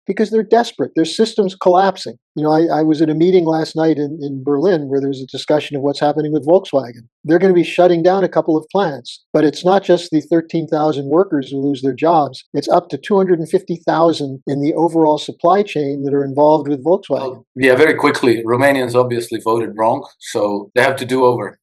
Because they're desperate. Their system's collapsing. I was at a meeting last night in Berlin where there was a discussion of what's happening with Volkswagen. They're going to be shutting down a couple of plants. But it's not just the 13,000 workers who lose their jobs. It's up to 250,000 in the overall supply chain that are involved with Volkswagen. Yeah, very quickly. Romanians obviously voted wrong, so they have to do over.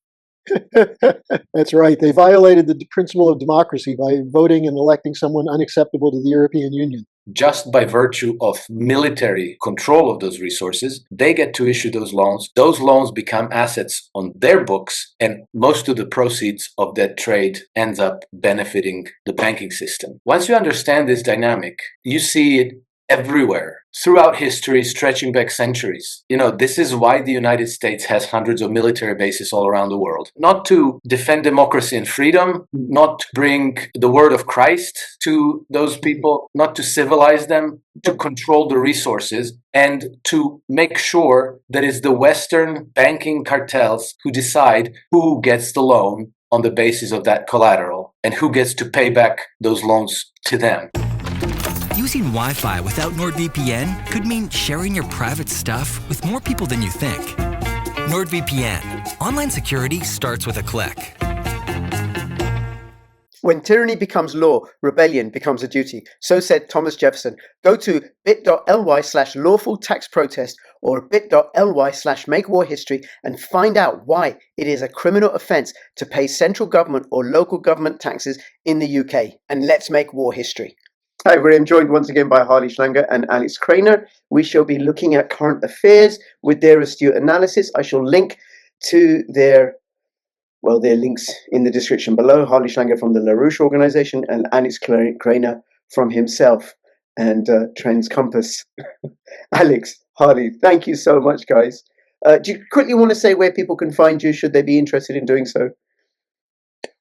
That's right. They violated the principle of democracy by voting and electing someone unacceptable to the European Union. Just by virtue of military control of those resources, they get to issue those loans. Those loans become assets on their books, and most of the proceeds of that trade ends up benefiting the banking system. Once you understand this dynamic, you see it everywhere throughout history, stretching back centuries. This is why the United States has hundreds of military bases all around the world. Not to defend democracy and freedom, not to bring the word of Christ to those people, not to civilize them, to control the resources, and to make sure that it's the Western banking cartels who decide who gets the loan on the basis of that collateral and who gets to pay back those loans to them. Using Wi-Fi without NordVPN could mean sharing your private stuff with more people than you think. NordVPN. Online security starts with a click. When tyranny becomes law, rebellion becomes a duty. So said Thomas Jefferson. Go to bit.ly/lawful tax protest or bit.ly/make war history and find out why it is a criminal offence to pay central government or local government taxes in the UK. And let's make war history. Hi, everybody. I'm joined once again by Harley Schlanger and Alex Krainer. We shall be looking at current affairs with their astute analysis. I shall link to their links in the description below. Harley Schlanger from the LaRouche organization and Alex Krainer from himself and Trends Compass. Alex, Harley, thank you so much, guys. Do you quickly want to say where people can find you should they be interested in doing so?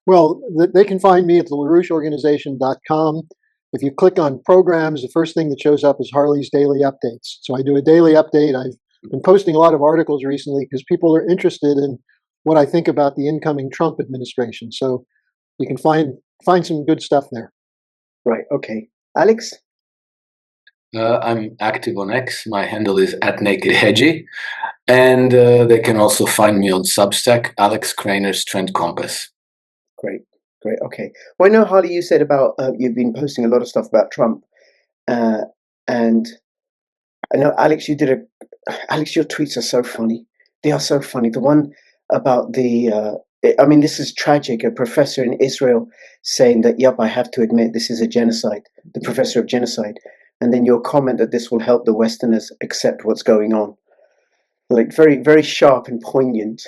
Well, they can find me at the LaRoucheOrganization.com. If you click on programs, the first thing that shows up is Harley's Daily Updates. So I do a daily update. I've been posting a lot of articles recently because people are interested in what I think about the incoming Trump administration. So you can find some good stuff there. Right. Okay. Alex? I'm active on X. My handle is @NakedHedgy. And they can also find me on Substack, Alex Krainer's Trend Compass. Great. Okay. Well, I know, Harley, you said about you've been posting a lot of stuff about Trump, and I know, Alex, Alex, your tweets are so funny. They are so funny. The one about this is tragic. A professor in Israel saying that, yep, I have to admit this is a genocide. The professor of genocide, and then your comment that this will help the Westerners accept what's going on. Like very, very sharp and poignant.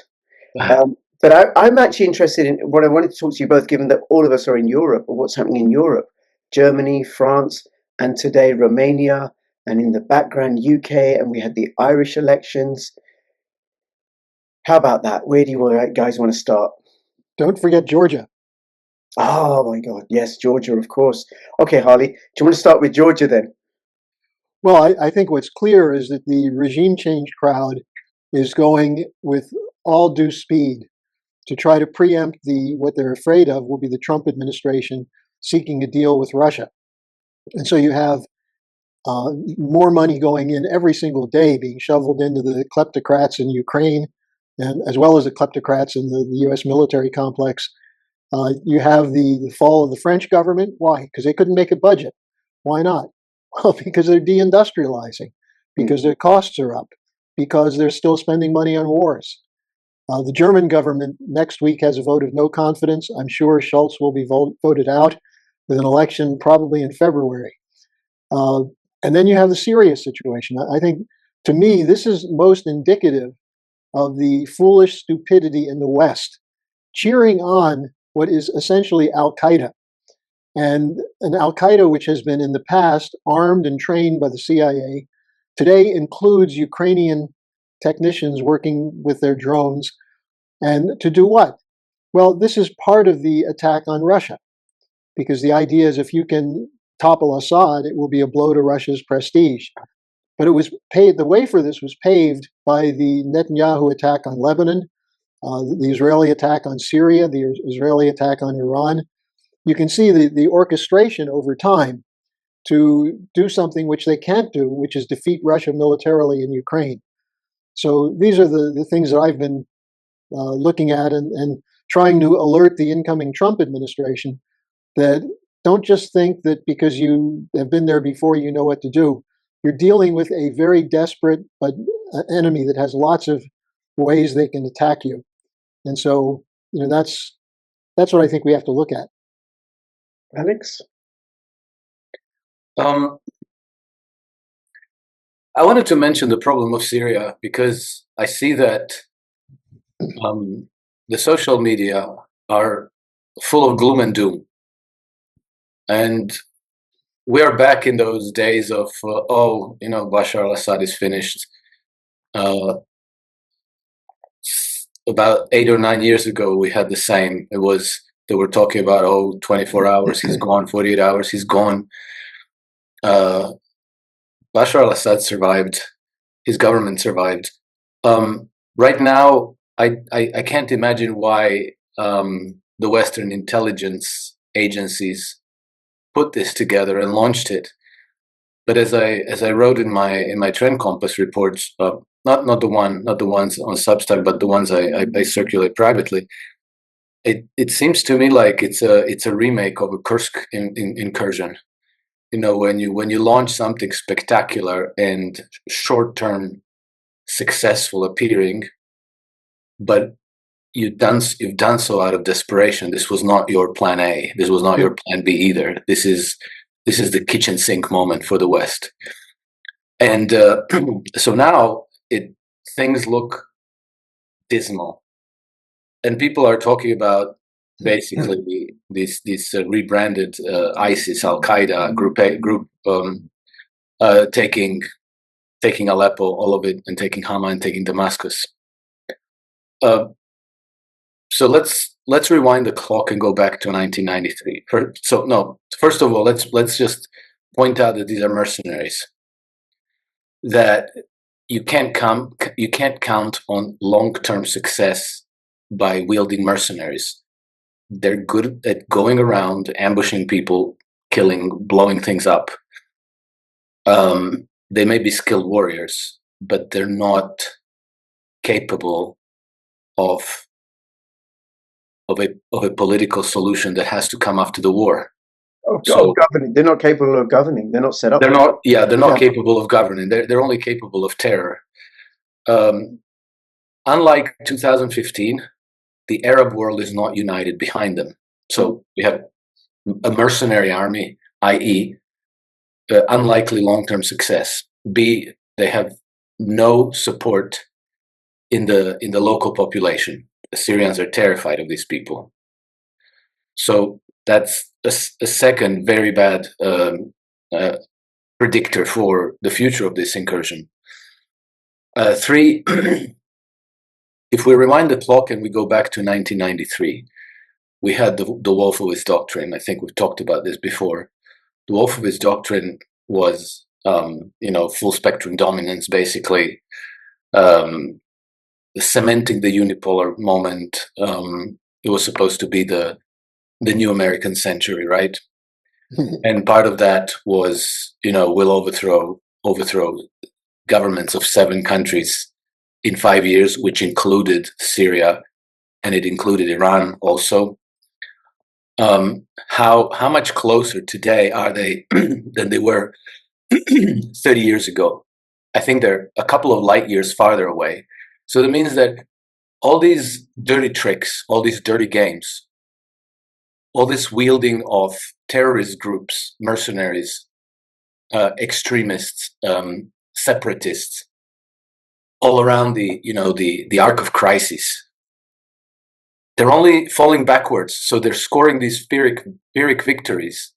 But I'm actually interested in what I wanted to talk to you both, given that all of us are in Europe, or what's happening in Europe, Germany, France, and today Romania, and in the background UK, and we had the Irish elections. How about that? Where do you guys want to start? Don't forget Georgia. Oh my God, yes, Georgia, of course. Okay, Harley, do you want to start with Georgia then? Well, I think what's clear is that the regime change crowd is going with all due speed to try to preempt what they're afraid of will be the Trump administration seeking a deal with Russia. And so you have more money going in every single day being shoveled into the kleptocrats in Ukraine, and as well as the kleptocrats in the U.S. military complex. You have the fall of the French government. Why? Because they couldn't make a budget. Why not? Well, because they're deindustrializing, because their costs are up, because they're still spending money on wars. The German government next week has a vote of no confidence. I'm sure Scholz will be voted out with an election probably in February. And then you have the Syria situation. I think, to me, this is most indicative of the foolish stupidity in the West, cheering on what is essentially Al-Qaeda. And an Al-Qaeda which has been in the past armed and trained by the CIA, today includes Ukrainian technicians working with their drones. And to do what? Well, this is part of the attack on Russia, because the idea is if you can topple Assad, it will be a blow to Russia's prestige. But it was the way for this was paved by the Netanyahu attack on Lebanon, the Israeli attack on Syria, the Israeli attack on Iran. You can see the orchestration over time to do something which they can't do, which is defeat Russia militarily in Ukraine. So these are the things that I've been looking at and trying to alert the incoming Trump administration that don't just think that because you have been there before, you know what to do. You're dealing with a very desperate but enemy that has lots of ways they can attack you. And so, that's what I think we have to look at. Alex? I wanted to mention the problem of Syria because I see that the social media are full of gloom and doom. And we are back in those days of, Bashar al-Assad is finished. About 8 or 9 years ago, we had the same. They were talking about, 24 hours, he's gone, 48 hours, he's gone. Bashar al-Assad survived. His government survived. Right now, I can't imagine why the Western intelligence agencies put this together and launched it. But as I wrote in my Trend Compass reports, not the ones on Substack, but the ones I circulate privately, it seems to me like it's a remake of a Kursk incursion. When you launch something spectacular and short-term successful appearing, but you've done so out of desperation. This was not your plan A. This was not your plan B either. This is the kitchen sink moment for the West. And so now things look dismal, and people are talking about basically this rebranded ISIS, Al Qaeda group taking Aleppo, all of it, and taking Hama and taking Damascus. So let's rewind the clock and go back to 1993. First of all, let's just point out that these are mercenaries. That you can't count on long-term success by wielding mercenaries. They're good at going around, ambushing people, killing, blowing things up. They may be skilled warriors, but they're not capable of a political solution that has to come after the war. Governing. They're not capable of governing. They're not set up. They're not capable of governing. They're only capable of terror. Unlike 2015, the Arab world is not united behind them. So we have a mercenary army, i.e., unlikely long-term success. B, they have no support in the local population. The Syrians are terrified of these people. So that's a second very bad predictor for the future of this incursion. 3, if we rewind the clock and we go back to 1993, we had the Wolfowitz Doctrine. I think we've talked about this before. The Wolfowitz Doctrine was, full spectrum dominance, basically, cementing the unipolar moment. It was supposed to be the new American century, right? And part of that was, we'll overthrow governments of 7 countries in 5 years, which included Syria, and it included Iran also. How much closer today are they than they were 30 years ago? I think they're a couple of light years farther away. So that means that all these dirty tricks, all these dirty games, all this wielding of terrorist groups, mercenaries, extremists, separatists, all around the arc of crisis, they're only falling backwards. So they're scoring these Pyrrhic victories,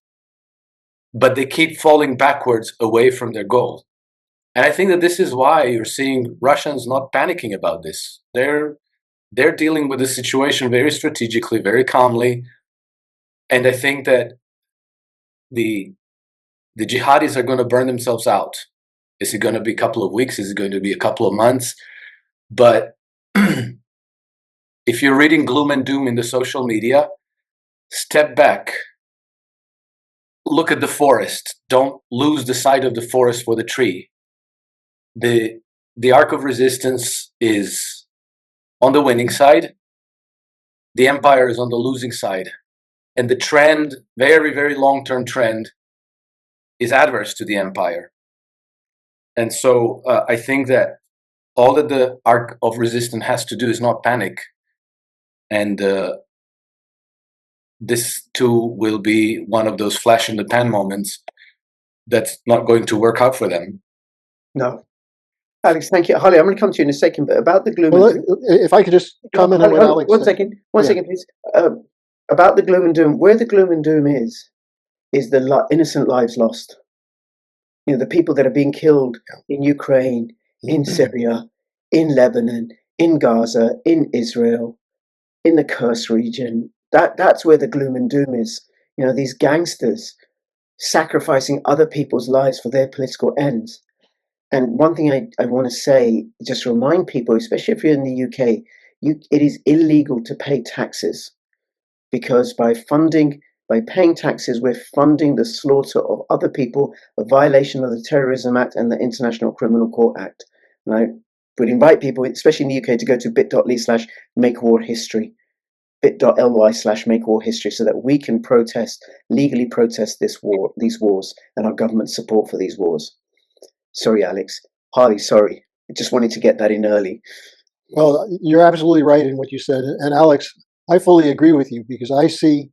but they keep falling backwards away from their goal. And I think that this is why you're seeing Russians not panicking about this. They're dealing with the situation very strategically, very calmly. And I think that the jihadis are going to burn themselves out. Is it going to be a couple of weeks? Is it going to be a couple of months? But if you're reading gloom and doom in the social media, step back. look at the forest. Don't lose the sight of the forest for the tree. The arc of resistance is on the winning side. The empire is on the losing side. And the trend, very, very long-term trend, is adverse to the empire. And so I think that all that the arc of resistance has to do is not panic. And this too will be one of those flash in the pan moments that's not going to work out for them. No. Alex, thank you. Harley, I'm going to come to you in a second, but about the gloom and doom. If I could just comment on what Alex One said. second, please. About the gloom and doom, where the gloom and doom is the innocent lives lost. You know, the people that are being killed in Ukraine, in Syria, in Lebanon, in Gaza, in Israel, in the Kursk region. That's where the gloom and doom is. You know, these gangsters sacrificing other people's lives for their political ends. And one thing I want to say, just remind people, especially if you're in the UK, it is illegal to pay taxes, because by paying taxes, we're funding the slaughter of other people, a violation of the Terrorism Act and the International Criminal Court Act. And I would invite people, especially in the UK, to go to bit.ly/makewarhistory, bit.ly/makewarhistory, so that we can legally protest these wars, and our government's support for these wars. Sorry, Alex. Harley, sorry. I just wanted to get that in early. Well, you're absolutely right in what you said. And Alex, I fully agree with you, because I see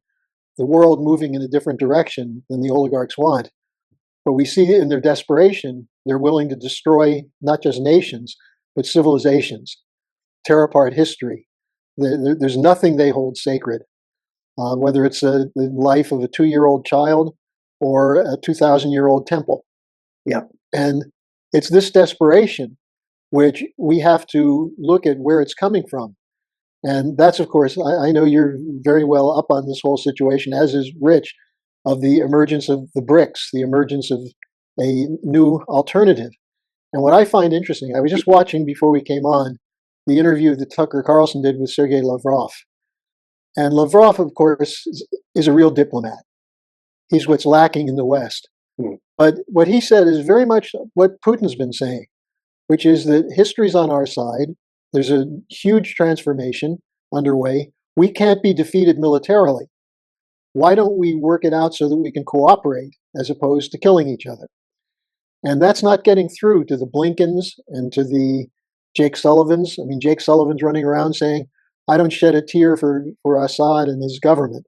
the world moving in a different direction than the oligarchs want. But we see in their desperation, they're willing to destroy not just nations, but civilizations, tear apart history. There's nothing they hold sacred, whether it's the life of a 2-year-old child or a 2,000-year-old temple. Yeah. And it's this desperation which we have to look at where it's coming from. And that's, of course, I know you're very well up on this whole situation, as is Rich, of the emergence of the BRICS, the emergence of a new alternative. And what I find interesting, I was just watching before we came on the interview that Tucker Carlson did with Sergei Lavrov. And Lavrov, of course, is a real diplomat. He's what's lacking in the West. But what he said is very much what Putin's been saying, which is that history's on our side. There's a huge transformation underway. We can't be defeated militarily. Why don't we work it out so that we can cooperate as opposed to killing each other? And that's not getting through to the Blinkens and to the Jake Sullivans. I mean, Jake Sullivan's running around saying, I don't shed a tear for Assad and his government.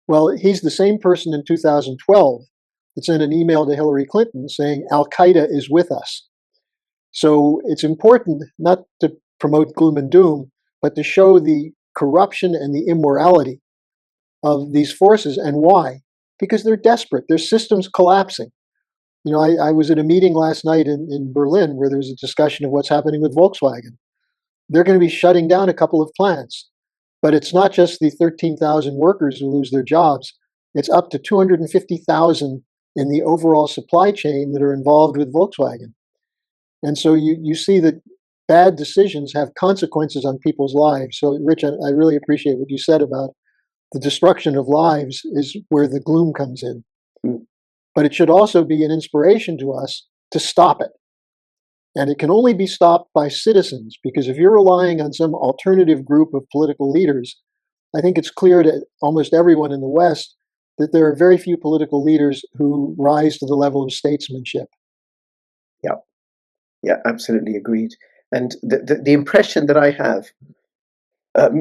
Well, he's the same person in 2012 that sent an email to Hillary Clinton saying, Al-Qaeda is with us. So it's important not to promote gloom and doom, but to show the corruption and the immorality of these forces. And why? Because they're desperate. Their system's collapsing. You know, I was at a meeting last night in Berlin where there was a discussion of what's happening with Volkswagen. They're going to be shutting down a couple of plants. But it's not just the 13,000 workers who lose their jobs. It's up to 250,000 in the overall supply chain that are involved with Volkswagen. And so you see that bad decisions have consequences on people's lives. So, Rich, I really appreciate what you said about the destruction of lives is where the gloom comes in. But it should also be an inspiration to us to stop it. And it can only be stopped by citizens, because if you're relying on some alternative group of political leaders, I think it's clear to almost everyone in the West that there are very few political leaders who rise to the level of statesmanship. Yeah, absolutely agreed. And the impression that I have,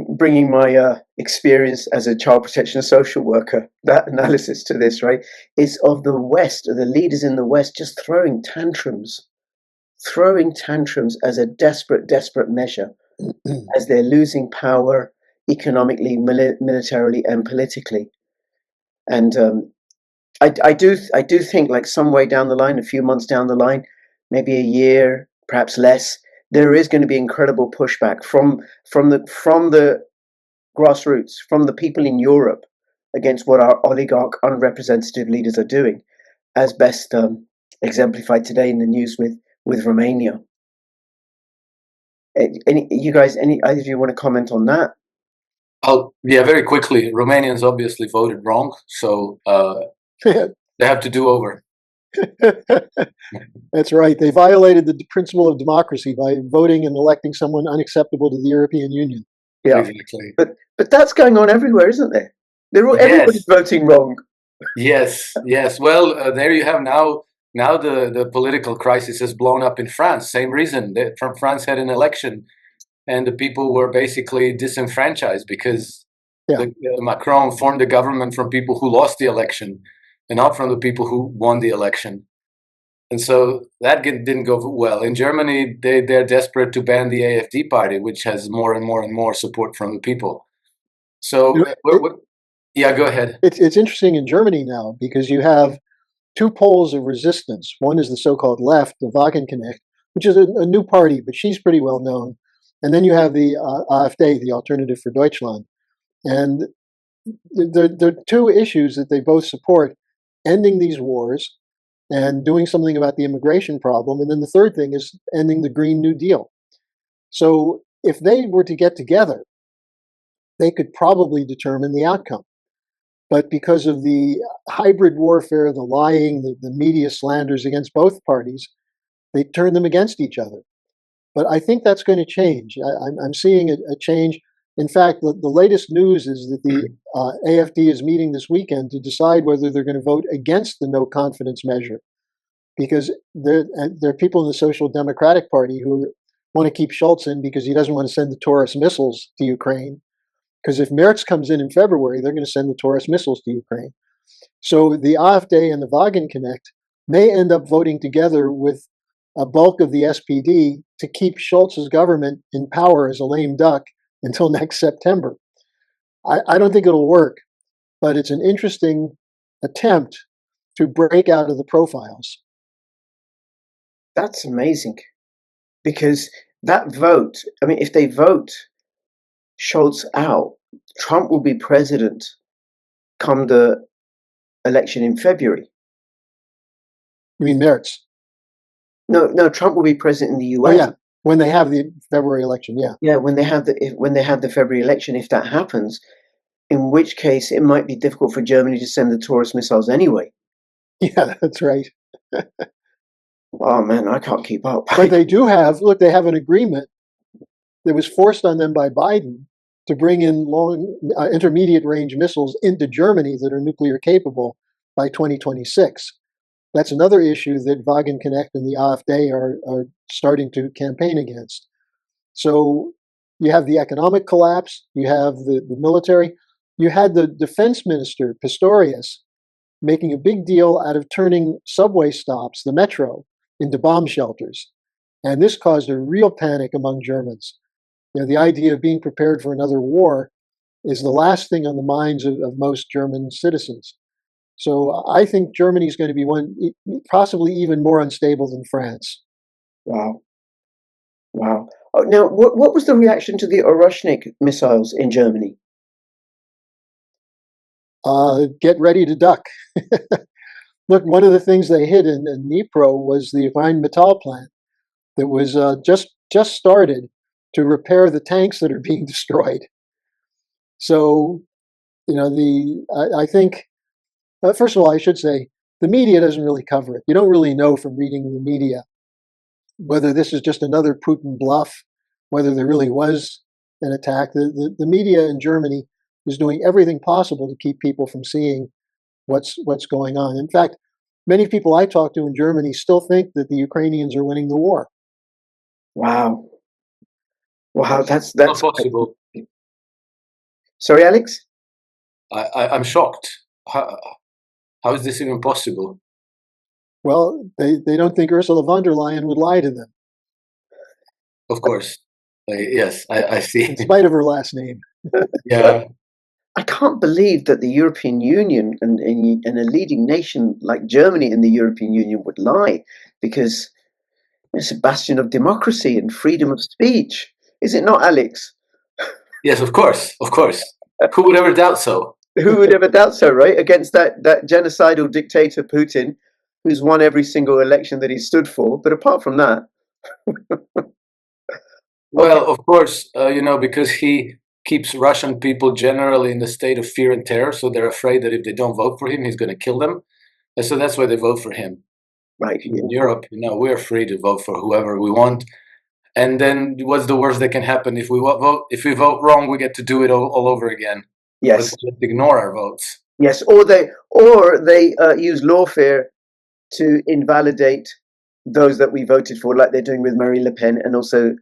bringing my experience as a child protection and social worker, that analysis to this, right, is of the West, of the leaders in the West just throwing tantrums as a desperate measure, as they're losing power economically, militarily, and politically. And I do think, like, some way down the line, a few months down the line, maybe a year, perhaps less, there is going to be incredible pushback from the grassroots, from the people in Europe, against what our oligarch, unrepresentative leaders are doing, as best exemplified today in the news with Romania. Either of you want to comment on that? Yeah, very quickly. Romanians obviously voted wrong, so They have to do over. That's right. They violated the principle of democracy by voting and electing someone unacceptable to the European Union. Yeah, Exactly. but that's going on everywhere, isn't there? Everybody's Yes. voting wrong. Yes. Yes. Well, there you have now. Now the political crisis has blown up in France. Same reason. France had an election, and the people were basically disenfranchised because Yeah. Macron formed a government from people who lost the election, and not from the people who won the election. And so that didn't go well. In Germany, they're desperate to ban the AfD party, which has more and more and more support from the people. So, yeah, go ahead. It's interesting in Germany now because you have two poles of resistance. One is the so-called left, the Wagenknecht, which is a new party, but she's pretty well known. And then you have the AfD, the Alternative for Deutschland. And there are two issues that they both support: ending these wars and doing something about the immigration problem. And then the third thing is ending the Green New Deal. So if they were to get together, they could probably determine the outcome. But because of the hybrid warfare, the lying, the media slanders against both parties, they turn them against each other. But I think that's going to change. I'm seeing a change. In fact, the latest news is that the AfD is meeting this weekend to decide whether they're going to vote against the no confidence measure, because there are people in the Social Democratic Party who want to keep Scholz in because he doesn't want to send the Taurus missiles to Ukraine. Because if Merz comes in February, they're going to send the Taurus missiles to Ukraine. So the AfD and the Wagenknecht may end up voting together with a bulk of the SPD to keep Scholz's government in power as a lame duck until next September. I don't think it'll work, but it's an interesting attempt to break out of the profiles. That's amazing. Because that vote, I mean, if they vote Scholz out, Trump will be president come the election in February. You mean Merz? No, Trump will be president in the US. Oh yeah, when they have the February election, yeah. Yeah, when they have the February election, if that happens, in which case it might be difficult for Germany to send the Taurus missiles anyway. Yeah, that's right. Oh man, I can't keep up. But they do have, they have an agreement that was forced on them by Biden to bring in long, intermediate range missiles into Germany that are nuclear capable by 2026. That's another issue that Wagenknecht and the AfD are starting to campaign against. So you have the economic collapse, you have the military, you had the defense minister, Pistorius, making a big deal out of turning subway stops, the metro, into bomb shelters. And this caused a real panic among Germans. The idea of being prepared for another war is the last thing on the minds of most German citizens. So I think Germany is going to be possibly even more unstable than France. Wow. Oh, now, what was the reaction to the Oroshnik missiles in Germany? Get ready to duck. Look, one of the things they hit in Dnipro was the Rheinmetall plant that was just started to repair the tanks that are being destroyed. So, I think, first of all, I should say, the media doesn't really cover it. You don't really know from reading the media whether this is just another Putin bluff, whether there really was an attack. The media in Germany is doing everything possible to keep people from seeing what's going on. In fact, many people I talk to in Germany still think that the Ukrainians are winning the war. Wow, that's Not possible. Sorry, Alex? I'm shocked. How is this even possible? Well, they don't think Ursula von der Leyen would lie to them. Of course. Yes, I see. In spite of her last name. Yeah. I can't believe that the European Union and a leading nation like Germany in the European Union would lie, because it's a bastion of democracy and freedom of speech. Is it not, Alex? Yes, of course. Of course. Who would ever doubt so? Who would ever doubt so, right? Against that genocidal dictator Putin, who's won every single election that he stood for. But apart from that... Well, of course, because he keeps Russian people generally in a state of fear and terror, so they're afraid that if they don't vote for him, he's going to kill them. And so that's why they vote for him. Right. In Europe, we're free to vote for whoever we want. And then what's the worst that can happen? If we vote wrong, we get to do it all over again. Yes. Or just ignore our votes. Yes. Or they use lawfare to invalidate those that we voted for, like they're doing with Marine Le Pen, and also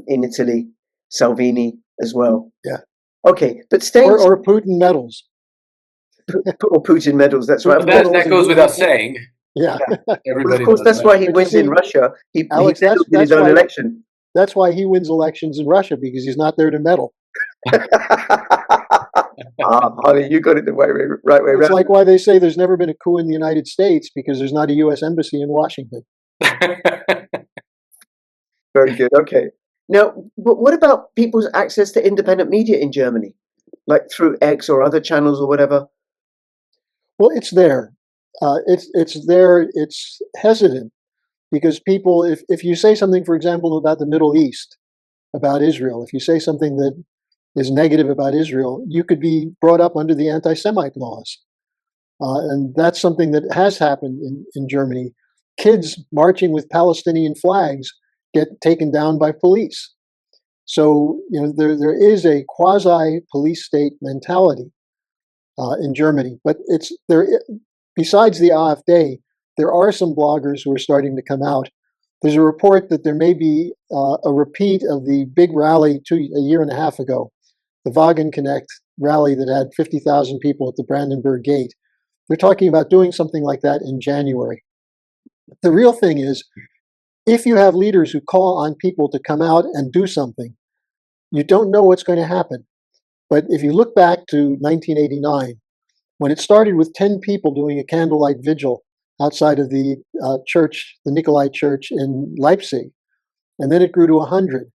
in Italy, Salvini as well. Yeah. Okay, but staying or Putin meddles. Or Putin meddles. That's right. That goes without saying. Yeah. Everybody. Of course, that's why he wins in Russia. Alex, he meddled in his own election. That's why he wins elections in Russia, because he's not there to meddle. Harley, you got it the right way around. It's like why they say there's never been a coup in the United States, because there's not a U.S. embassy in Washington. Very good. Okay. Now, but what about people's access to independent media in Germany, like through X or other channels or whatever? Well, it's there. It's there. It's hesitant because people, if you say something, for example, about the Middle East, about Israel, if you say something that is negative about Israel, you could be brought up under the anti-Semite laws. And that's something that has happened in Germany. Kids marching with Palestinian flags get taken down by police. So, there is a quasi-police state mentality in Germany. But besides the AfD, there are some bloggers who are starting to come out. There's a report that there may be a repeat of the big rally a year and a half ago, the Wagenknecht rally that had 50,000 people at the Brandenburg Gate. They're talking about doing something like that in January. The real thing is, if you have leaders who call on people to come out and do something, you don't know what's going to happen. But if you look back to 1989, when it started with 10 people doing a candlelight vigil outside of the church, the Nikolai Church in Leipzig, and then it grew to 100.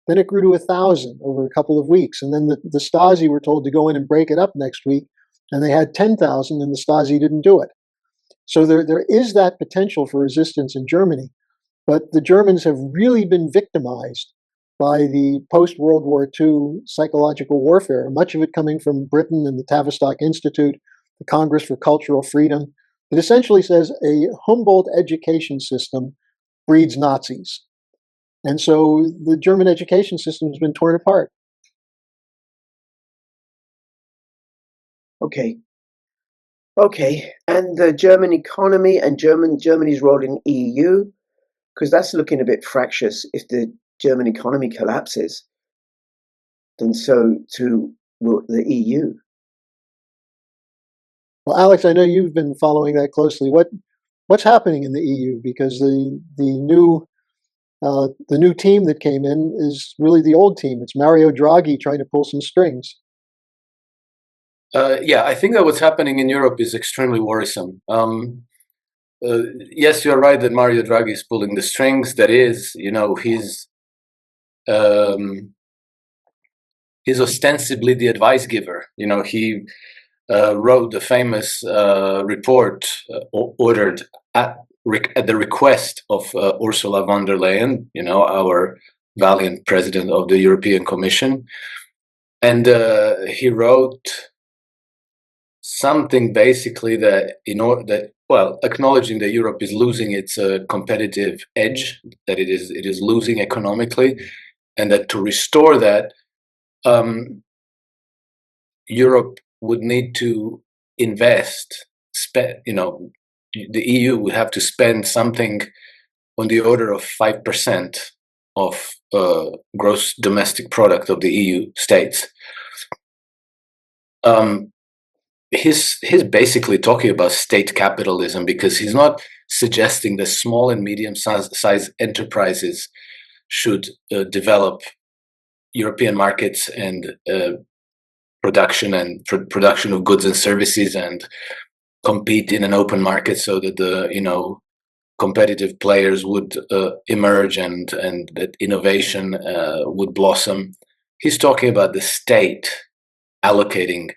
Then it grew to 1,000 over a couple of weeks. And then the Stasi were told to go in and break it up next week, and they had 10,000, and the Stasi didn't do it. So there is that potential for resistance in Germany, but the Germans have really been victimized by the post-World War II psychological warfare, much of it coming from Britain and the Tavistock Institute, the Congress for Cultural Freedom. It essentially says a Humboldt education system breeds Nazis. And so the German education system has been torn apart. Okay. And the German economy and Germany's role in EU, because that's looking a bit fractious. If the German economy collapses, then so too will the EU. Well, Alex, I know you've been following that closely. What's happening in the EU? Because the new team that came in is really the old team. It's Mario Draghi trying to pull some strings. Yeah, I think that what's happening in Europe is extremely worrisome. Yes, you're right that Mario Draghi is pulling the strings. That is, he's ostensibly the advice giver. He wrote the famous report ordered at the request of Ursula von der Leyen, our valiant president of the European Commission. And he wrote something basically that acknowledging that Europe is losing its competitive edge, that it is losing economically, and that to restore that, Europe would need to invest. The EU would have to spend something on the order of 5% of gross domestic product of the EU states. He's basically talking about state capitalism, because he's not suggesting that small and medium-sized enterprises should develop European markets and production of goods and services and compete in an open market so that the competitive players would emerge and that innovation would blossom. He's talking about the state allocating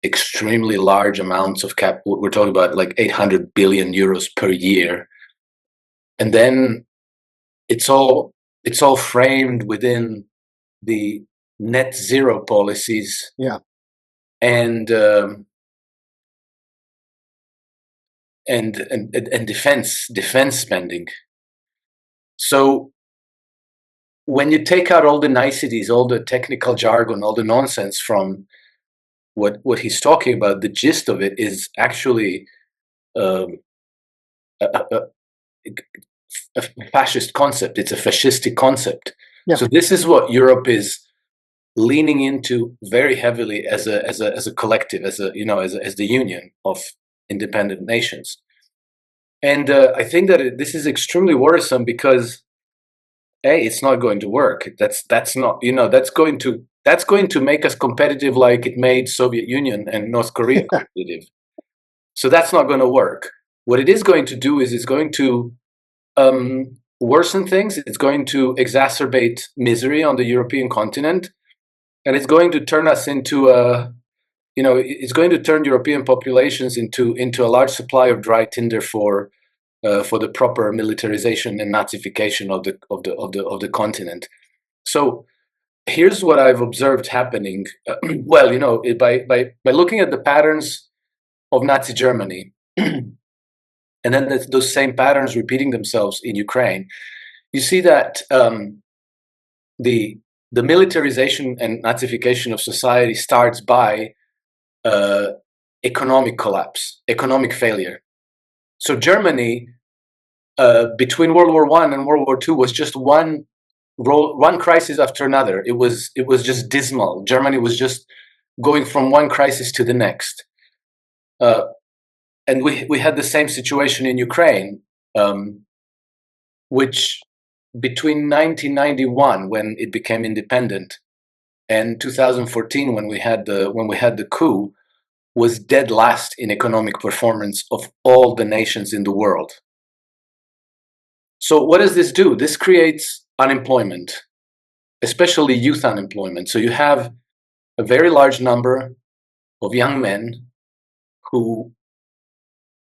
extremely large amounts of we're talking about like 800 billion euros per year, and then it's all framed within the net zero policies. Yeah. And and defense spending. So when you take out all the niceties, all the technical jargon, all the nonsense from what he's talking about, the gist of it is actually um, a, a, a fascist concept. It's a fascistic concept. Yeah. So this is what Europe is leaning into very heavily as a collective, as the union of independent nations. And I think that this is extremely worrisome because it's not going to work. That's not that's going to make us competitive like it made Soviet Union and North Korea competitive. So that's not going to work. What it is going to do is it's going to worsen things. It's going to exacerbate misery on the European continent, and it's going to turn us into it's going to turn European populations into a large supply of dry tinder for the proper militarization and Nazification of the continent. So here's what I've observed happening. Well, by looking at the patterns of Nazi Germany, and then those same patterns repeating themselves in Ukraine, you see that the militarization and Nazification of society starts by economic collapse, economic failure. So Germany, between World War I and World War II, was just one crisis after another. It was just dismal. Germany was just going from one crisis to the next. And we had the same situation in Ukraine, which between 1991, when it became independent, and 2014, when we had the coup, was dead last in economic performance of all the nations in the world. So what does this do? This creates unemployment, especially youth unemployment. So you have a very large number of young men who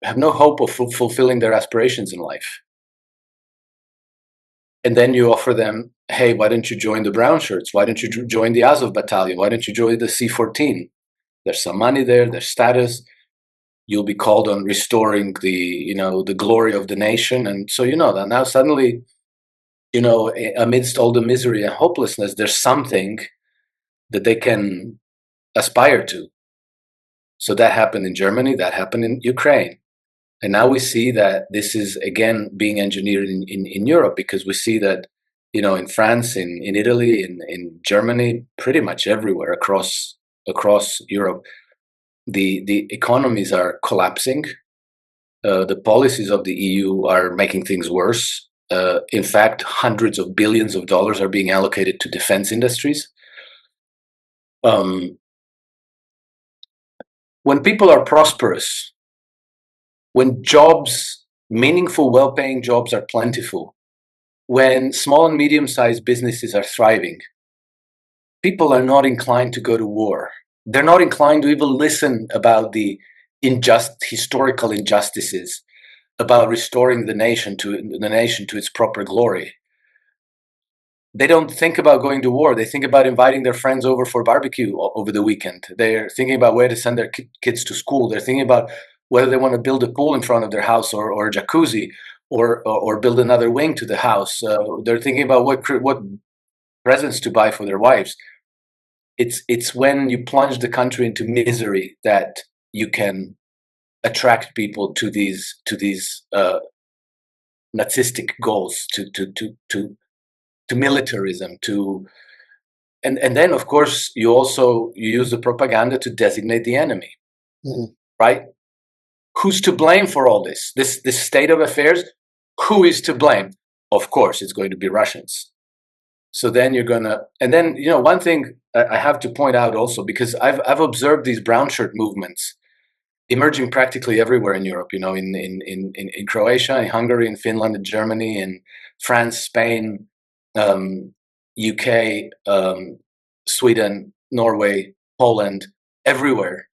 have no hope of fulfilling their aspirations in life. And then you offer them, hey, why don't you join the Brown Shirts? Why don't you join the Azov Battalion? Why don't you join the C-14? There's some money there, there's status. You'll be called on restoring the glory of the nation. And so, that now suddenly, amidst all the misery and hopelessness, there's something that they can aspire to. So that happened in Germany, that happened in Ukraine. And now we see that this is again being engineered in Europe, because we see that, in France, in Italy, in Germany, pretty much everywhere across Europe, the economies are collapsing. The policies of the EU are making things worse. In fact, hundreds of billions of dollars are being allocated to defense industries. When people are prosperous, when jobs, meaningful, well-paying jobs are plentiful, when small and medium-sized businesses are thriving, people are not inclined to go to war. They're not inclined to even listen about the historical injustices, about restoring the nation to its proper glory. They don't think about going to war. They think about inviting their friends over for barbecue over the weekend. They're thinking about where to send their kids to school. They're thinking about whether they want to build a pool in front of their house or a jacuzzi or build another wing to the house. They're thinking about what presents to buy for their wives. It's when you plunge the country into misery that you can attract people to these Nazistic goals, to militarism, and then of course you use the propaganda to designate the enemy, right? Who's to blame for all this state of affairs? Who is to blame? Of course, it's going to be Russians. So then one thing I have to point out also, because I've observed these brown shirt movements emerging practically everywhere in Europe, in Croatia, in Hungary, in Finland, in Germany, in France, Spain, UK, Sweden, Norway, Poland, everywhere.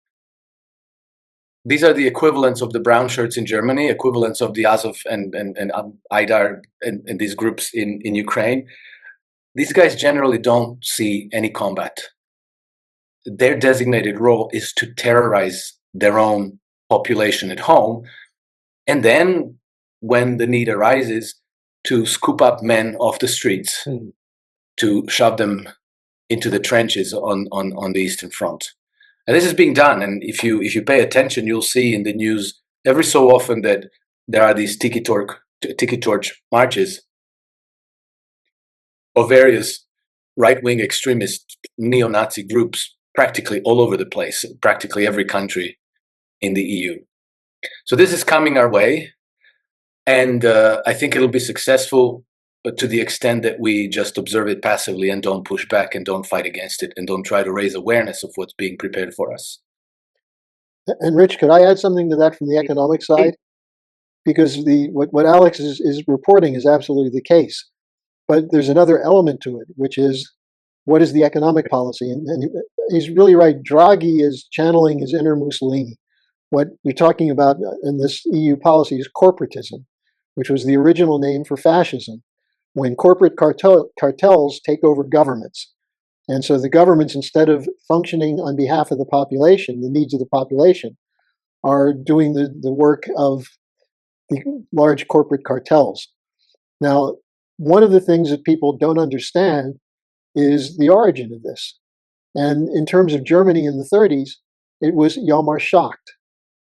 These are the equivalents of the brown shirts in Germany, equivalents of the Azov and Aidar and these groups in Ukraine. These guys generally don't see any combat. Their designated role is to terrorize their own population at home, And then when the need arises, to scoop up men off the streets, to shove them into the trenches on the Eastern Front. And this is being done. And if you pay attention, you'll see in the news every so often that there are these tiki torch marches of various right-wing extremist neo-Nazi groups practically all over the place, practically every country in the EU. So this is coming our way. And I think it'll be successful, but to the extent that we just observe it passively and don't push back and don't fight against it and don't try to raise awareness of what's being prepared for us. And Rich, could I add something to that from the economic side? Because what Alex is reporting is absolutely the case. But there's another element to it, which is, what is the economic policy? And he's really right. Draghi is channeling his inner Mussolini. What you're talking about in this EU policy is corporatism, which was the original name for fascism, when corporate cartels take over governments. And so the governments, instead of functioning on behalf of the population, the needs of the population, are doing the work of the large corporate cartels. Now, one of the things that people don't understand is the origin of this. And in terms of Germany in the 30s, it was Hjalmar Schacht,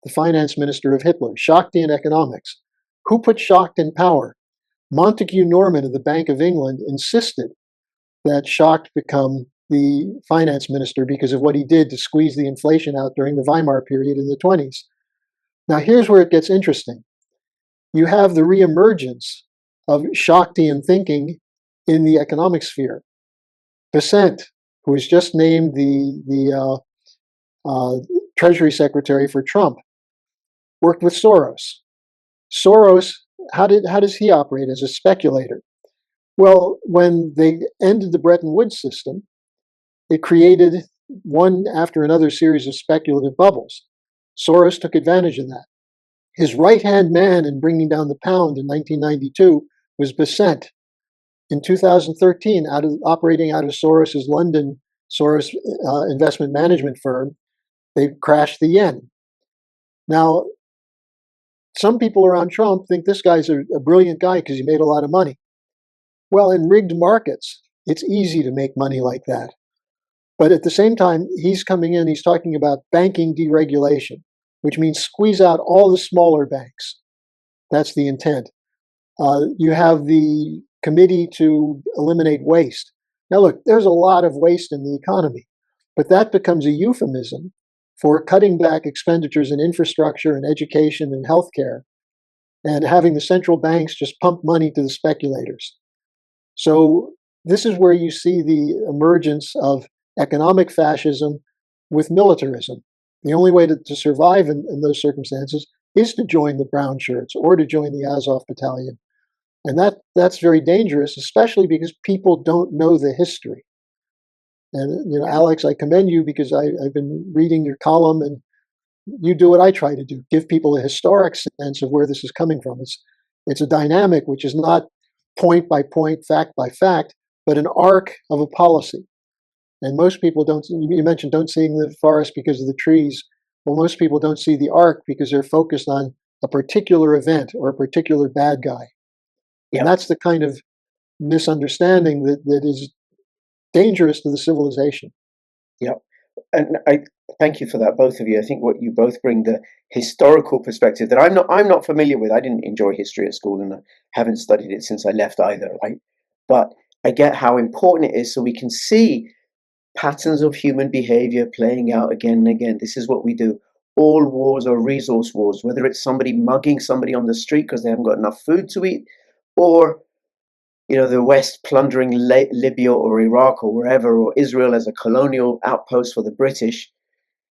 the finance minister of Hitler, Schachtian economics. Who put Schacht in power? Montague Norman of the Bank of England insisted that Schacht become the finance minister because of what he did to squeeze the inflation out during the Weimar period in the 20s. Now, here's where it gets interesting. You have the reemergence of Schachtian thinking in the economic sphere. Besant, who was just named the Treasury Secretary for Trump, worked with Soros. Soros, how does he operate as a speculator? Well, when they ended the Bretton Woods system, it created one after another series of speculative bubbles. Soros took advantage of that. His right-hand man in bringing down the pound in 1992 was Besant. In 2013, operating out of Soros's London Soros investment management firm, they crashed the yen. Now, some people around Trump think this guy's a brilliant guy because he made a lot of money. Well, in rigged markets, it's easy to make money like that. But at the same time, he's coming in, he's talking about banking deregulation, which means squeeze out all the smaller banks. That's the intent. You have the committee to eliminate waste. Now, look, there's a lot of waste in the economy, but that becomes a euphemism for cutting back expenditures in infrastructure and education and healthcare and having the central banks just pump money to the speculators. So this is where you see the emergence of economic fascism with militarism. The only way to survive in those circumstances is to join the brown shirts or to join the Azov battalion. And that's very dangerous, especially because people don't know the history. And, you know, Alex, I commend you because I've been reading your column, and you do what I try to do, give people a historic sense of where this is coming from. It's a dynamic which is not point by point, fact by fact, but an arc of a policy. And most people don't, you mentioned don't see the forest because of the trees. Well, most people don't see the arc because they're focused on a particular event or a particular bad guy. And that's the kind of misunderstanding that is dangerous to the civilization. Yeah. And I thank you for that, both of you. I think what you both bring, the historical perspective that I'm not familiar with. I didn't enjoy history at school, and I haven't studied it since I left either, right? But I get how important it is, so we can see patterns of human behavior playing out again and again. This is what we do. All wars are resource wars, whether it's somebody mugging somebody on the street because they haven't got enough food to eat, or the West plundering Libya or Iraq or wherever, or Israel as a colonial outpost for the British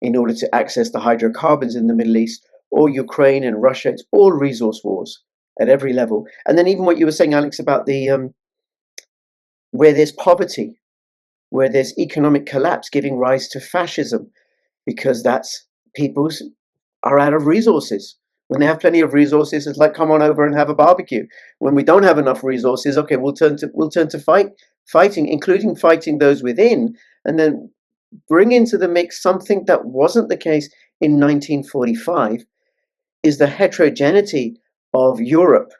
in order to access the hydrocarbons in the Middle East, or Ukraine and Russia. It's all resource wars at every level. And then even what you were saying, Alex, about the where there's poverty, where there's economic collapse giving rise to fascism, because that's people's are out of resources. When they have plenty of resources, it's like, come on over and have a barbecue. When we don't have enough resources, okay, we'll turn to fighting, including fighting those within, and then bring into the mix something that wasn't the case in 1945. is the heterogeneity of Europe.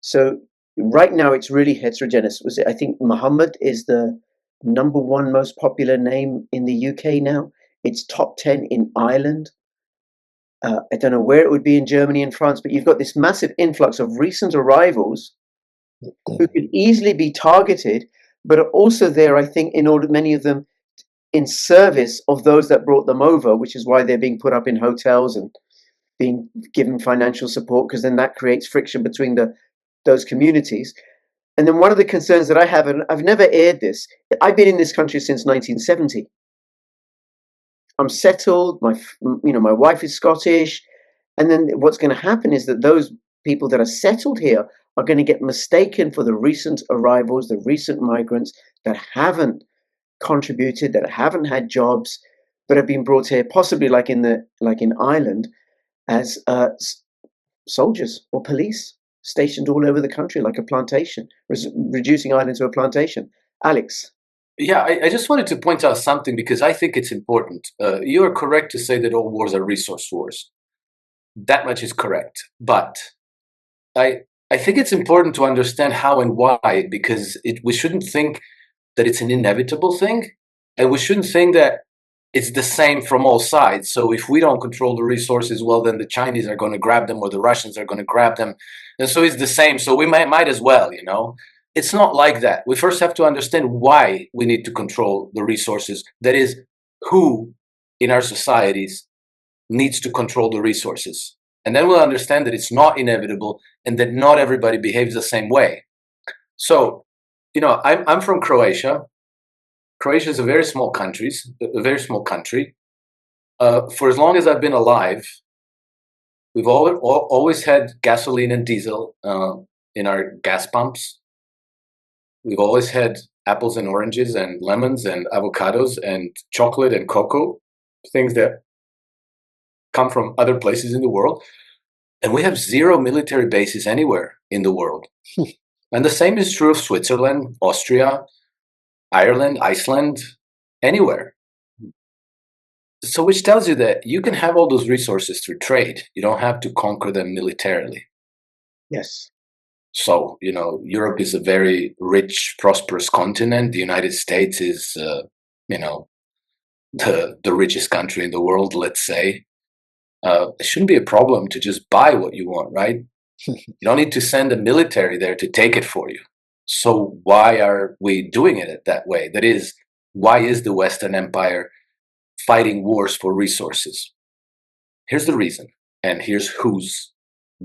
So right now it's really heterogeneous. I think Muhammad is the number one most popular name in the UK now. It's top 10 in Ireland. I don't know where it would be in Germany and France, but you've got this massive influx of recent arrivals who could easily be targeted, but are also there, I think, in order, many of them in service of those that brought them over, which is why they're being put up in hotels and being given financial support, because then that creates friction between those communities. And then one of the concerns that I have, and I've never aired this, I've been in this country since 1970. I'm settled. My wife is Scottish, and then what's going to happen is that those people that are settled here are going to get mistaken for the recent arrivals, the recent migrants that haven't contributed, that haven't had jobs, but have been brought here, possibly like in Ireland, as soldiers or police stationed all over the country, like a plantation, reducing Ireland to a plantation. Alex. Yeah, I just wanted to point out something because I think it's important. You are correct to say that all wars are resource wars. That much is correct. But I think it's important to understand how and why, because we shouldn't think that it's an inevitable thing, and we shouldn't think that it's the same from all sides. So if we don't control the resources, well, then the Chinese are going to grab them or the Russians are going to grab them. And so it's the same. So we might as well, It's not like that. We first have to understand why we need to control the resources. That is, who in our societies needs to control the resources. And then we'll understand that it's not inevitable and that not everybody behaves the same way. So, I'm from Croatia. Croatia is a very small country. For as long as I've been alive, we've always had gasoline and diesel in our gas pumps. We've always had apples and oranges and lemons and avocados and chocolate and cocoa, things that come from other places in the world. And we have zero military bases anywhere in the world. And the same is true of Switzerland, Austria, Ireland, Iceland, anywhere. So which tells you that you can have all those resources through trade. You don't have to conquer them militarily. Yes. So, Europe is a very rich, prosperous continent. The United States is, the richest country in the world, let's say. It shouldn't be a problem to just buy what you want, right? You don't need to send a military there to take it for you. So why are we doing it that way? That is, why is the Western Empire fighting wars for resources? Here's the reason, and here's who's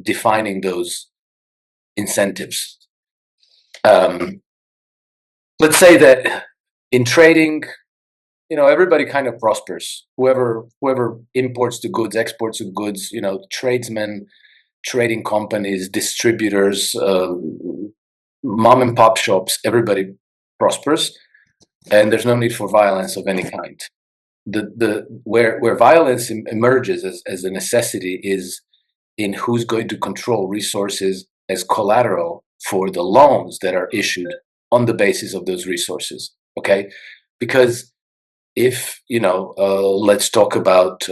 defining those incentives. Let's say that in trading, everybody kind of prospers. Whoever imports the goods, exports the goods, tradesmen, trading companies, distributors, mom and pop shops, everybody prospers, and there's no need for violence of any kind. Where violence emerges as a necessity is in who's going to control resources as collateral for the loans that are issued on the basis of those resources. Okay, because if let's talk about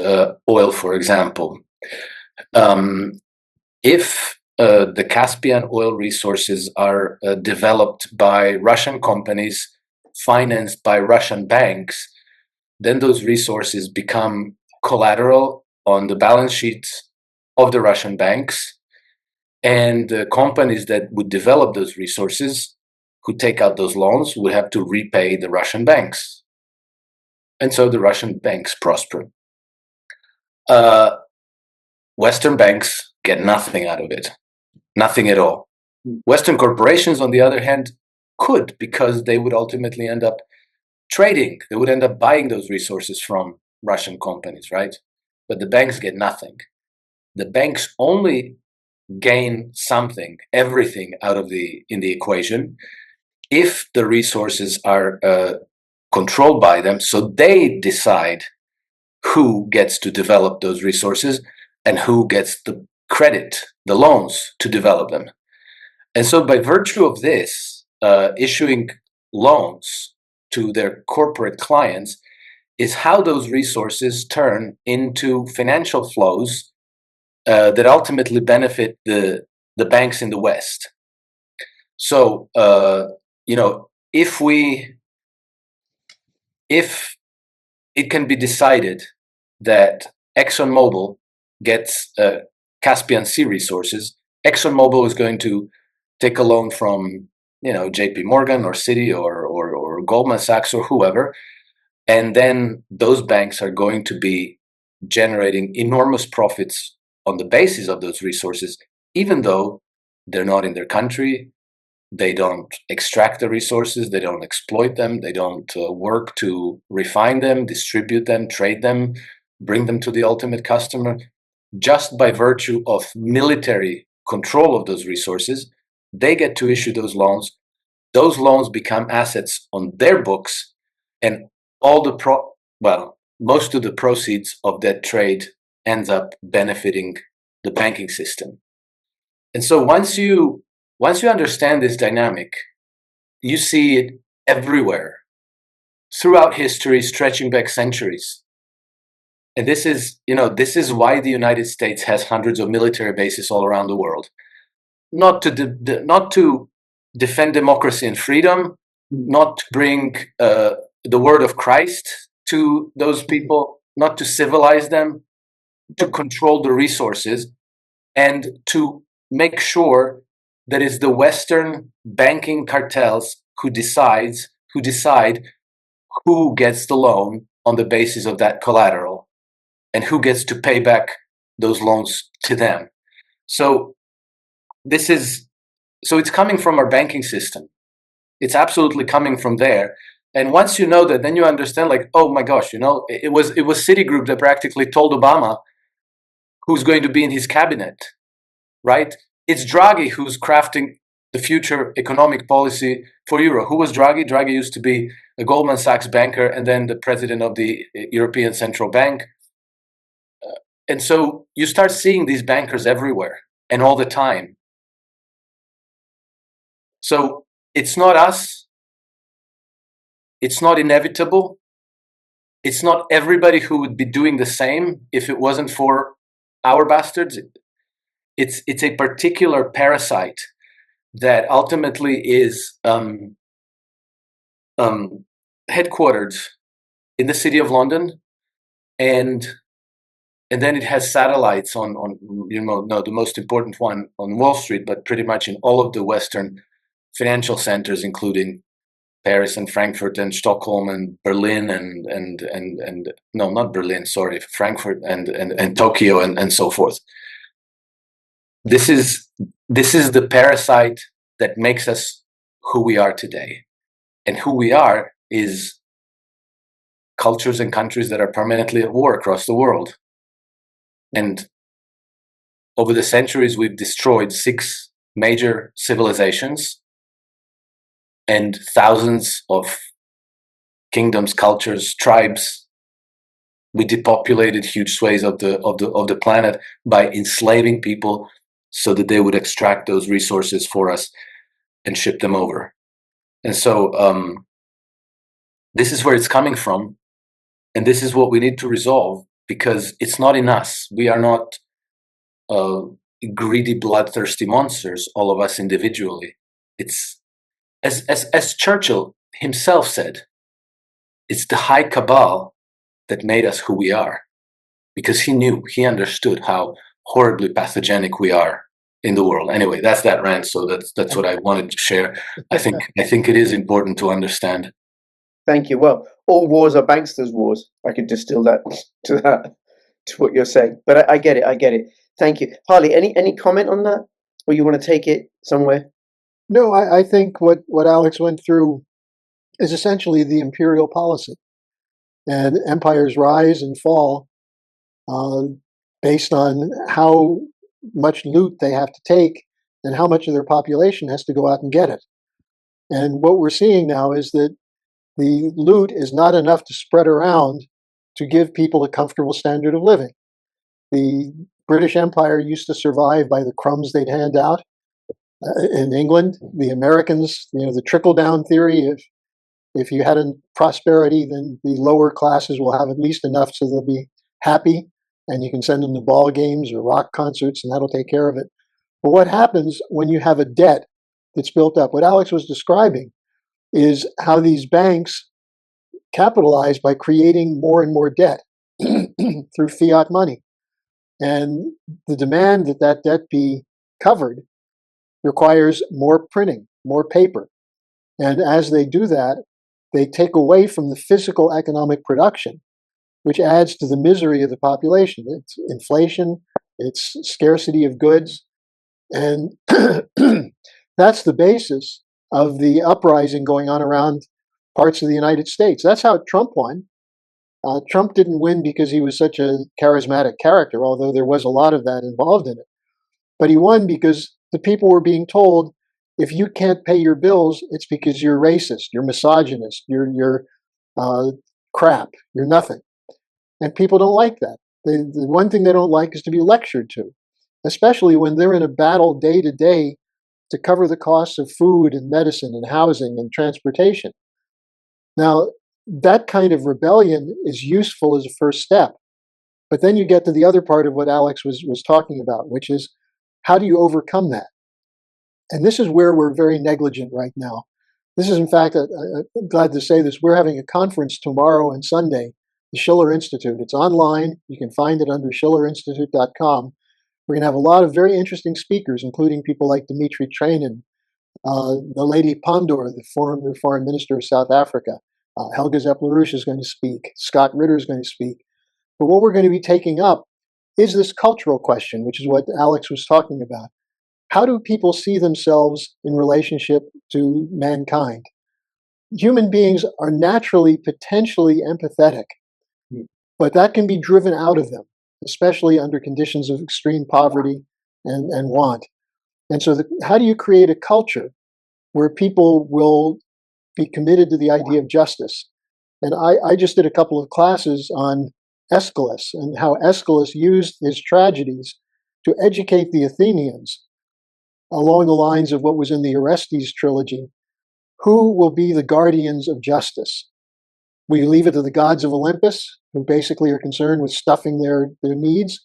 oil, for example. If the Caspian oil resources are developed by Russian companies, financed by Russian banks, then those resources become collateral on the balance sheets of the Russian banks, and the companies that would develop those resources, who take out those loans, would have to repay the Russian banks. And so the Russian banks prosper. Western banks get nothing out of it. Nothing at all. Western corporations, on the other hand, could, because they would ultimately end up trading. They would end up buying those resources from Russian companies, right? But the banks get nothing. The banks only gain something, everything out of in the equation, if the resources are controlled by them, so they decide who gets to develop those resources and who gets the credit, the loans to develop them. And so by virtue of this, issuing loans to their corporate clients is how those resources turn into financial flows that ultimately benefit the banks in the West. So, if it can be decided that ExxonMobil gets Caspian Sea resources, ExxonMobil is going to take a loan from, JP Morgan or Citi or Goldman Sachs or whoever, and then those banks are going to be generating enormous profits on the basis of those resources, even though they're not in their country. They don't extract the resources, they don't exploit them, they don't work to refine them, distribute them, trade them, bring them to the ultimate customer. Just by virtue of military control of those resources, they get to issue those loans. Those loans become assets on their books, and most of the proceeds of that trade ends up benefiting the banking system. And so once you understand this dynamic, you see it everywhere throughout history, stretching back centuries. And this is why the United States has hundreds of military bases all around the world. Not to defend democracy and freedom, not to bring the word of Christ to those people, not to civilize them, to control the resources, and to make sure that it's the Western banking cartels who decide who gets the loan on the basis of that collateral and who gets to pay back those loans to them. So it's coming from our banking system. It's absolutely coming from there. And once you know that, then you understand, like, oh my gosh, it was Citigroup that practically told Obama who's going to be in his cabinet, right? It's Draghi who's crafting the future economic policy for Euro. Who was Draghi? Draghi used to be a Goldman Sachs banker and then the president of the European Central Bank. And so you start seeing these bankers everywhere and all the time. So it's not us. It's not inevitable. It's not everybody who would be doing the same if it wasn't for our bastards. It's a particular parasite that ultimately is headquartered in the city of London, and then it has satellites on the most important one on Wall Street, but pretty much in all of the Western financial centers, including Paris and Frankfurt and Stockholm and Berlin and no, not Berlin, sorry, Frankfurt and Tokyo and so forth. This is the parasite that makes us who we are today. And who we are is cultures and countries that are permanently at war across the world. And over the centuries, we've destroyed 6 major civilizations and thousands of kingdoms, cultures, tribes. We depopulated huge swathes of the planet by enslaving people so that they would extract those resources for us and ship them over. And so this is where it's coming from, and this is what we need to resolve, because it's not in us. We are not greedy, bloodthirsty monsters, all of us individually. It's as Churchill himself said, it's the high cabal that made us who we are, because he understood how horribly pathogenic we are in the world. Anyway, that's that rant. So that's what I wanted to share. I think it is important to understand. Thank you. Well, all wars are banksters' wars. I could distill that to what you're saying. But I get it. Thank you, Harley. Any comment on that, or you want to take it somewhere? No, I think what Alex went through is essentially the imperial policy, and empires rise and fall based on how much loot they have to take and how much of their population has to go out and get it. And what we're seeing now is that the loot is not enough to spread around to give people a comfortable standard of living. The British Empire used to survive by the crumbs they'd hand out. In England, the Americans, the trickle-down theory, if you had a prosperity, then the lower classes will have at least enough so they'll be happy. and you can send them to ball games or rock concerts, and that'll take care of it. But what happens when you have a debt that's built up? What Alex was describing is how these banks capitalize by creating more and more debt through fiat money. And the demand that that debt be covered requires more printing, more paper. And as they do that, they take away from the physical economic production, which adds to the misery of the population. It's inflation, it's scarcity of goods. And that's the basis of the uprising going on around parts of the United States. That's how Trump won. Trump didn't win because he was such a charismatic character, although there was a lot of that involved in it. But he won because the people were being told, if you can't pay your bills, it's because you're racist, you're misogynist, you're crap, you're nothing. And people don't like that. The one thing they don't like is to be lectured to, especially when they're in a battle day to day to cover the costs of food and medicine and housing and transportation. Now, that kind of rebellion is useful as a first step. But then you get to the other part of what Alex was talking about, which is how do you overcome that? And this is where we're very negligent right now. This is, in fact, I'm glad to say this, we're having a conference tomorrow and Sunday, the Schiller Institute. It's online. You can find it under schillerinstitute.com. We're going to have a lot of very interesting speakers, including people like Dimitri Treinen, the lady Pandor, the former foreign minister of South Africa. Helga Zepp-LaRouche is going to speak. Scott Ritter is going to speak. But what we're going to be taking up is this cultural question, which is what Alex was talking about. How do people see themselves in relationship to mankind? Human beings are naturally, potentially empathetic, but that can be driven out of them, especially under conditions of extreme poverty and want. And so how do you create a culture where people will be committed to the idea of justice? And I just did a couple of classes on Aeschylus and how Aeschylus used his tragedies to educate the Athenians along the lines of what was in the Orestes trilogy. Who will be the guardians of justice? Will you leave it to the gods of Olympus, who basically are concerned with stuffing their needs?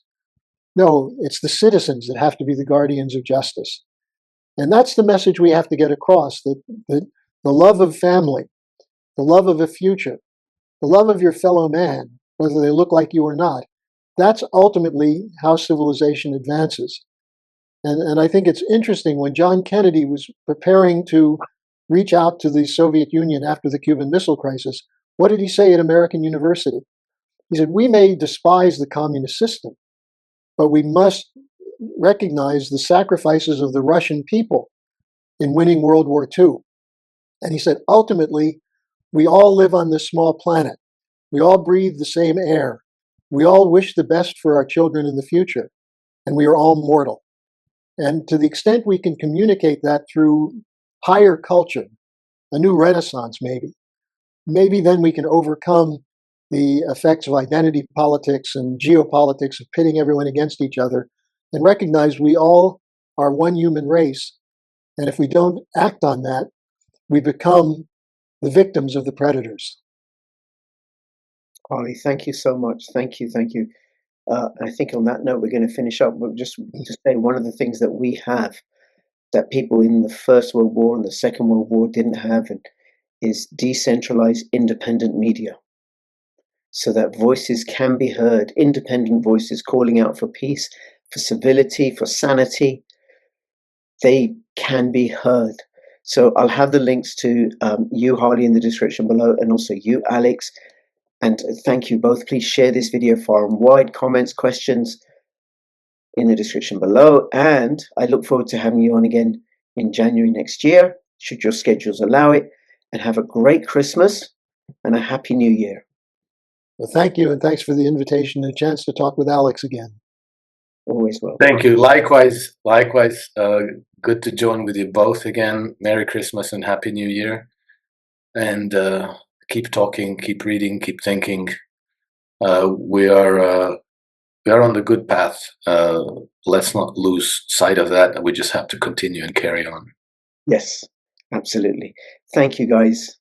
No, it's the citizens that have to be the guardians of justice. And that's the message we have to get across, that the love of family, the love of a future, the love of your fellow man, whether they look like you or not, that's ultimately how civilization advances. And I think it's interesting, when John Kennedy was preparing to reach out to the Soviet Union after the Cuban Missile Crisis, what did he say at American University? He said, we may despise the communist system, but we must recognize the sacrifices of the Russian people in winning World War II. And he said, ultimately, we all live on this small planet. We all breathe the same air. We all wish the best for our children in the future, and we are all mortal. And to the extent we can communicate that through higher culture, a new renaissance maybe then we can overcome the effects of identity politics and geopolitics of pitting everyone against each other and recognize we all are one human race. And if we don't act on that, we become the victims of the predators. Harley, thank you so much. Thank you. I think on that note, we're going to finish up. But just to say, one of the things that we have that people in the First World War and the Second World War didn't have is decentralized independent media, so that voices can be heard, independent voices calling out for peace, for civility, for sanity. They can be heard. So I'll have the links to you, Harley, in the description below, and also you, Alex. And thank you both. Please share this video far and wide. Comments, questions in the description below. And I look forward to having you on again in January next year, should your schedules allow it. And have a great Christmas and a happy New Year. Well, thank you, and thanks for the invitation and a chance to talk with Alex again. Always welcome. Thank you. Likewise. Good to join with you both again. Merry Christmas and Happy New Year. And keep talking, keep reading, keep thinking. We are on the good path. Let's not lose sight of that. We just have to continue and carry on. Yes, absolutely. Thank you, guys.